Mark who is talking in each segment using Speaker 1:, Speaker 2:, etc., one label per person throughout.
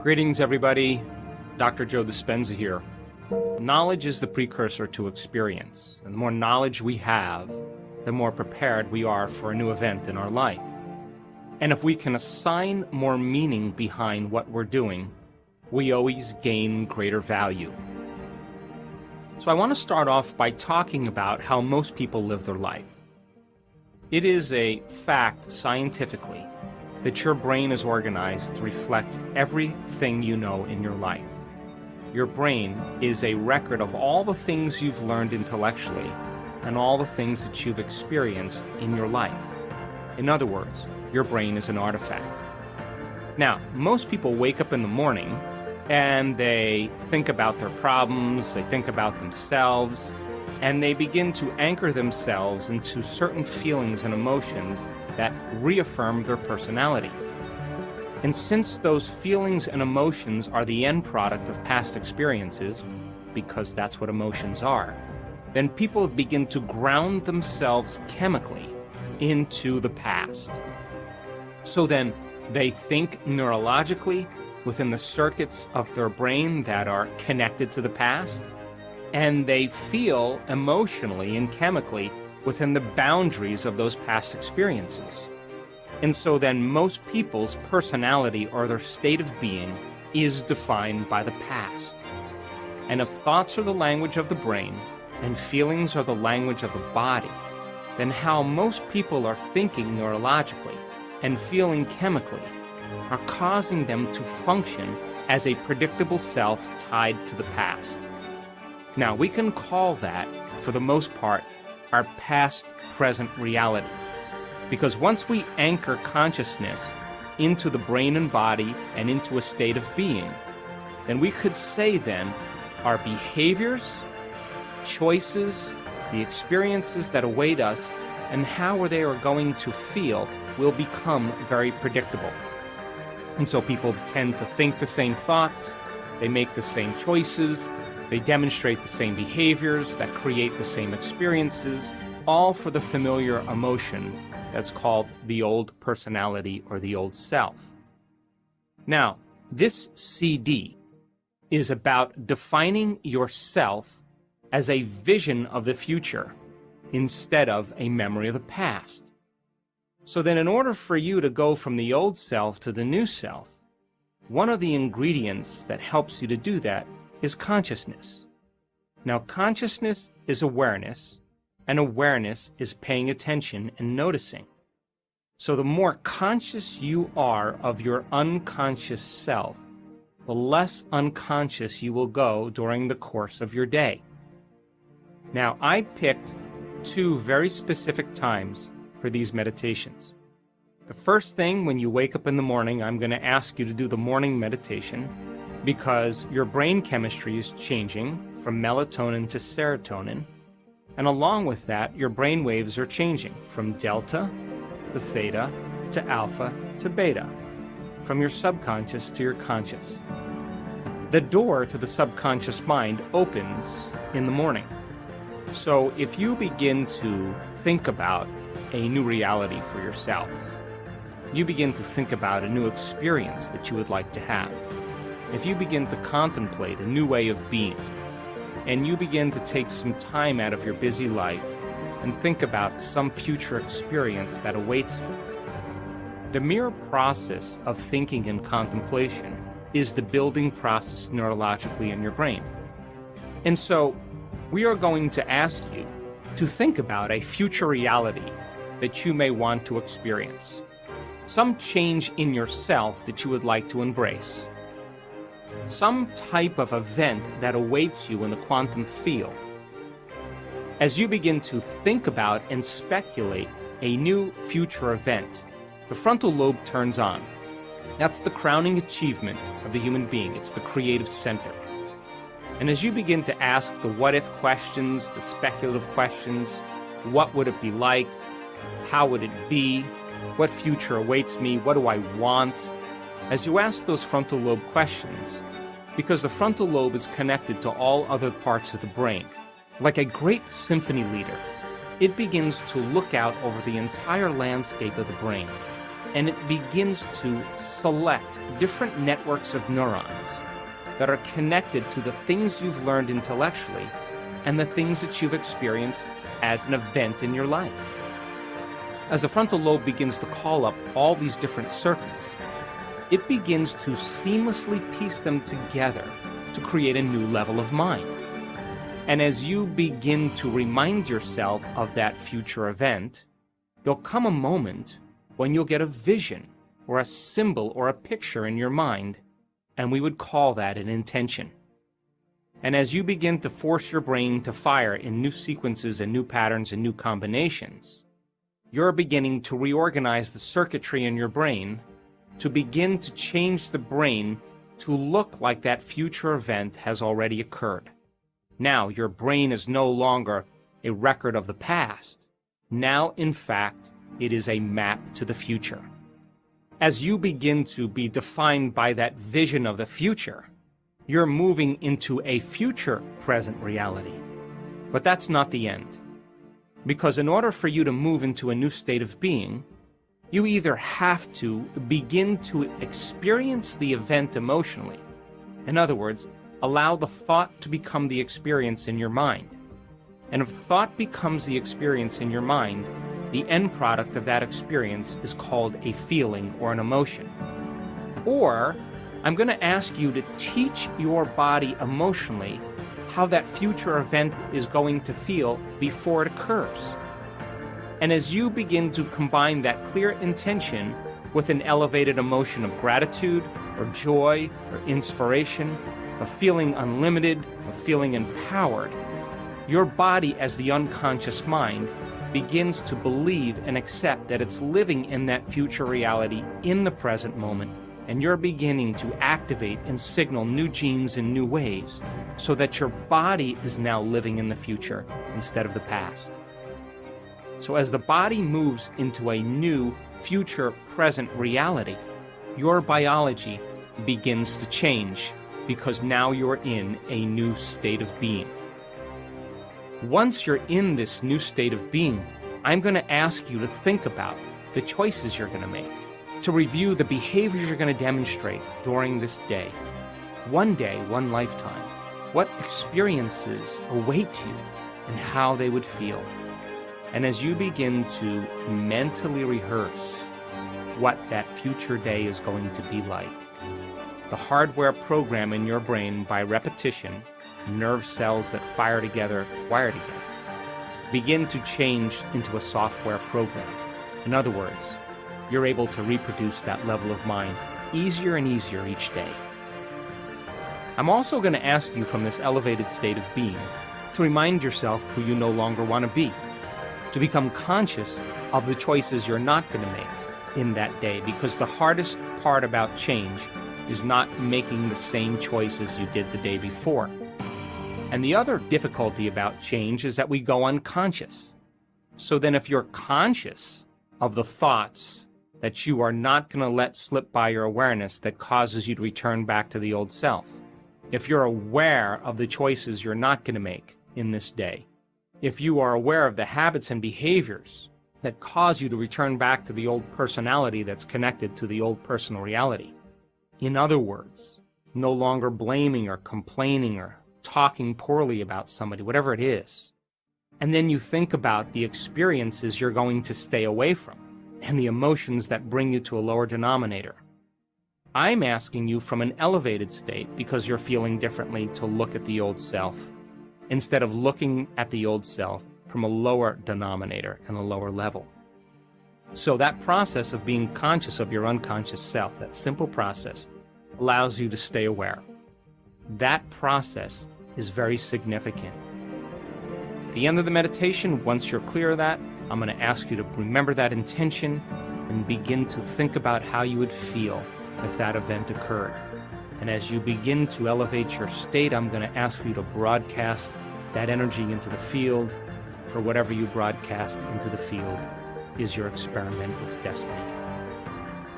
Speaker 1: Greetings, everybody. Dr. Joe Dispenza here. Knowledge is the precursor to experience. And the more knowledge we have, the more prepared we are for a new event in our life. And if we can assign more meaning behind what we're doing, we always gain greater value. So I want to start off by talking about how most people live their life. It is a fact scientifically that your brain is organized to reflect everything you know in your life. Your brain is a record of all the things you've learned intellectually and all the things that you've experienced in your life. In other words, your brain is an artifact. Now, most people wake up in the morning and they think about their problems, they think about themselves, and they begin to anchor themselves into certain feelings and emotions that reaffirm their personality. And since those feelings and emotions are the end product of past experiences, because that's what emotions are, then people begin to ground themselves chemically into the past. So then they think neurologically within the circuits of their brain that are connected to the past, and they feel emotionally and chemically within the boundaries of those past experiences. And so then most people's personality or their state of being is defined by the past. And if thoughts are the language of the brain and feelings are the language of the body, then how most people are thinking neurologically and feeling chemically are causing them to function as a predictable self tied to the past. Now, we can call that, for the most part, our past-present reality. Because once we anchor consciousness into the brain and body and into a state of being, then we could say then our behaviors, choices, the experiences that await us, and how they are going to feel will become very predictable. And so people tend to think the same thoughts, they make the same choices, they demonstrate the same behaviors that create the same experiences, all for the familiar emotion that's called the old personality or the old self. Now, this CD is about defining yourself as a vision of the future instead of a memory of the past. So then in order for you to go from the old self to the new self, one of the ingredients that helps you to do that is consciousness. Now, consciousness is awareness, and awareness is paying attention and noticing. So the more conscious you are of your unconscious self, the less unconscious you will go during the course of your day. Now, I picked two very specific times for these meditations. The first thing, when you wake up in the morning, I'm going to ask you to do the morning meditation because your brain chemistry is changing from melatonin to serotonin. And along with that, your brain waves are changing from delta to theta to alpha to beta, from your subconscious to your conscious. The door to the subconscious mind opens in the morning. So if you begin to think about a new reality for yourself, you begin to think about a new experience that you would like to have, if you begin to contemplate a new way of being, and you begin to take some time out of your busy life and think about some future experience that awaits you, the mere process of thinking and contemplation is the building process neurologically in your brain. And so we are going to ask you to think about a future reality that you may want to experience, some change in yourself that you would like to embrace, some type of event that awaits you in the quantum field. As you begin to think about and speculate a new future event, the frontal lobe turns on. That's the crowning achievement of the human being. It's the creative center. And as you begin to ask the what-if questions, the speculative questions, what would it be like? How would it be? What future awaits me? What do I want? As you ask those frontal lobe questions, because the frontal lobe is connected to all other parts of the brain, like a great symphony leader, it begins to look out over the entire landscape of the brain and it begins to select different networks of neurons that are connected to the things you've learned intellectually and the things that you've experienced as an event in your life. As the frontal lobe begins to call up all these different circuits, it begins to seamlessly piece them together to create a new level of mind. And as you begin to remind yourself of that future event, there'll come a moment when you'll get a vision or a symbol or a picture in your mind, and we would call that an intention. And as you begin to force your brain to fire in new sequences and new patterns and new combinations, you're beginning to reorganize the circuitry in your brain to begin to change the brain to look like that future event has already occurred. Now, your brain is no longer a record of the past. Now, in fact, it is a map to the future. As you begin to be defined by that vision of the future, you're moving into a future present reality. But that's not the end. Because in order for you to move into a new state of being, you either have to begin to experience the event emotionally. In other words, allow the thought to become the experience in your mind. And if thought becomes the experience in your mind, the end product of that experience is called a feeling or an emotion. Or, I'm going to ask you to teach your body emotionally how that future event is going to feel before it occurs. And as you begin to combine that clear intention with an elevated emotion of gratitude or joy or inspiration, of feeling unlimited, of feeling empowered, your body as the unconscious mind begins to believe and accept that it's living in that future reality in the present moment, and you're beginning to activate and signal new genes in new ways so that your body is now living in the future instead of the past. So as the body moves into a new future present reality, your biology begins to change because now you're in a new state of being. Once you're in this new state of being, I'm going to ask you to think about the choices you're going to make, to review the behaviors you're going to demonstrate during this day. One day, one lifetime. What experiences await you and how they would feel. And as you begin to mentally rehearse what that future day is going to be like, the hardware program in your brain by repetition, nerve cells that fire together, wire together, begin to change into a software program. In other words, you're able to reproduce that level of mind easier and easier each day. I'm also going to ask you from this elevated state of being to remind yourself who you no longer want to be, to become conscious of the choices you're not going to make in that day, because the hardest part about change is not making the same choices you did the day before. And the other difficulty about change is that we go unconscious. So then if you're conscious of the thoughts that you are not going to let slip by your awareness that causes you to return back to the old self, if you're aware of the choices you're not going to make in this day, if you are aware of the habits and behaviors that cause you to return back to the old personality that's connected to the old personal reality, in other words, no longer blaming or complaining or talking poorly about somebody, whatever it is, and then you think about the experiences you're going to stay away from and the emotions that bring you to a lower denominator, I'm asking you from an elevated state, because you're feeling differently, to look at the old self instead of looking at the old self from a lower denominator and a lower level. So that process of being conscious of your unconscious self, that simple process, allows you to stay aware. That process is very significant. At the end of the meditation, once you're clear of that, I'm going to ask you to remember that intention and begin to think about how you would feel if that event occurred. And as you begin to elevate your state, I'm going to ask you to broadcast that energy into the field, for whatever you broadcast into the field is your experiment with destiny.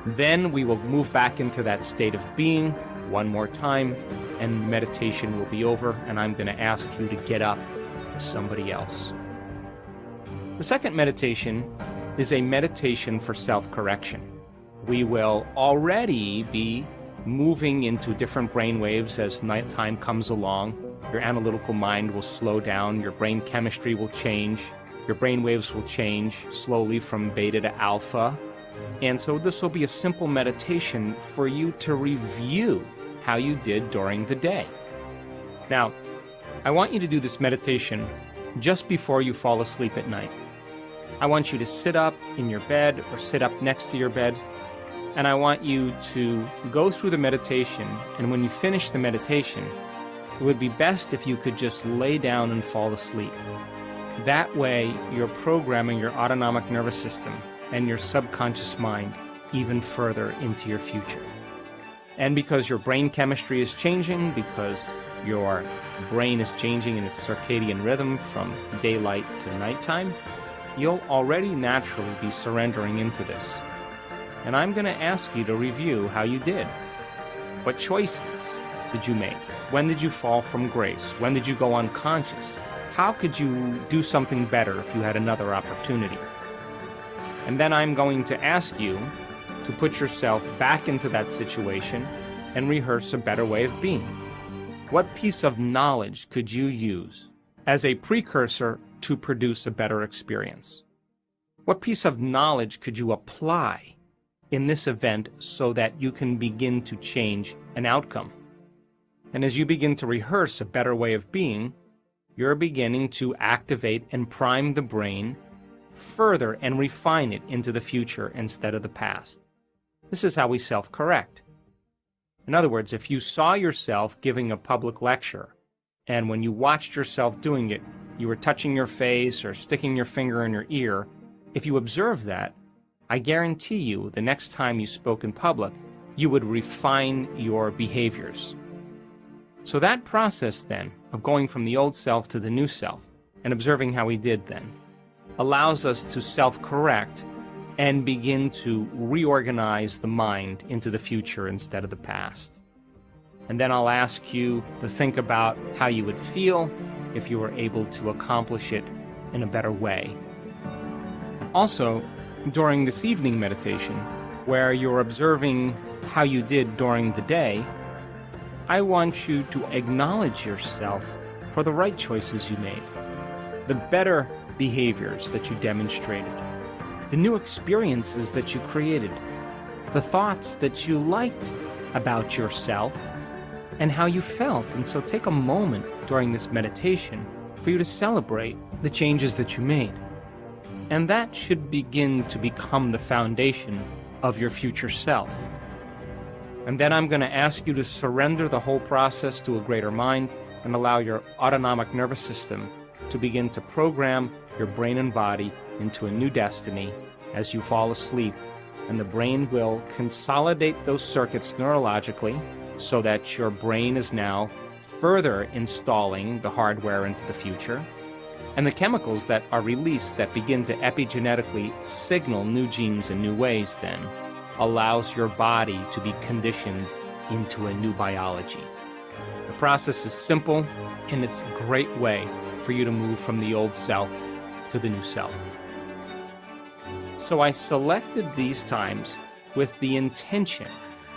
Speaker 1: Then we will move back into that state of being one more time, and meditation will be over, and I'm going to ask you to get up as somebody else. The second meditation is a meditation for self-correction. We will already be moving into different brain waves as nighttime comes along. Your analytical mind will slow down, your brain chemistry will change, your brain waves will change slowly from beta to alpha. And so this will be a simple meditation for you to review how you did during the day. Now, I want you to do this meditation just before you fall asleep at night. I want you to sit up in your bed or sit up next to your bed, and I want you to go through the meditation, and when you finish the meditation, it would be best if you could just lay down and fall asleep. That way, you're programming your autonomic nervous system and your subconscious mind even further into your future. And because your brain chemistry is changing, because your brain is changing in its circadian rhythm from daylight to nighttime, you'll already naturally be surrendering into this. And I'm going to ask you to review how you did. What choices did you make? When did you fall from grace? When did you go unconscious? How could you do something better if you had another opportunity? And then I'm going to ask you to put yourself back into that situation and rehearse a better way of being. What piece of knowledge could you use as a precursor to produce a better experience? What piece of knowledge could you apply in this event so that you can begin to change an outcome? And as you begin to rehearse a better way of being, you're beginning to activate and prime the brain further and refine it into the future instead of the past. This is how we self-correct. In other words, if you saw yourself giving a public lecture, and when you watched yourself doing it, you were touching your face or sticking your finger in your ear, if you observed that, I guarantee you the next time you spoke in public, you would refine your behaviors. So that process then of going from the old self to the new self and observing how we did then allows us to self-correct and begin to reorganize the mind into the future instead of the past. And then I'll ask you to think about how you would feel if you were able to accomplish it in a better way. Also, during this evening meditation, where you're observing how you did during the day, I want you to acknowledge yourself for the right choices you made, the better behaviors that you demonstrated, the new experiences that you created, the thoughts that you liked about yourself, and how you felt. And so take a moment during this meditation for you to celebrate the changes that you made. And that should begin to become the foundation of your future self. And then I'm going to ask you to surrender the whole process to a greater mind and allow your autonomic nervous system to begin to program your brain and body into a new destiny as you fall asleep. And the brain will consolidate those circuits neurologically so that your brain is now further installing the hardware into the future. And the chemicals that are released that begin to epigenetically signal new genes in new ways then allows your body to be conditioned into a new biology. The process is simple, and it's a great way for you to move from the old self to the new self. So I selected these times with the intention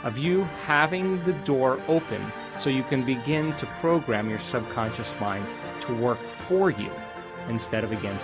Speaker 1: of you having the door open so you can begin to program your subconscious mind to work for you instead of against you.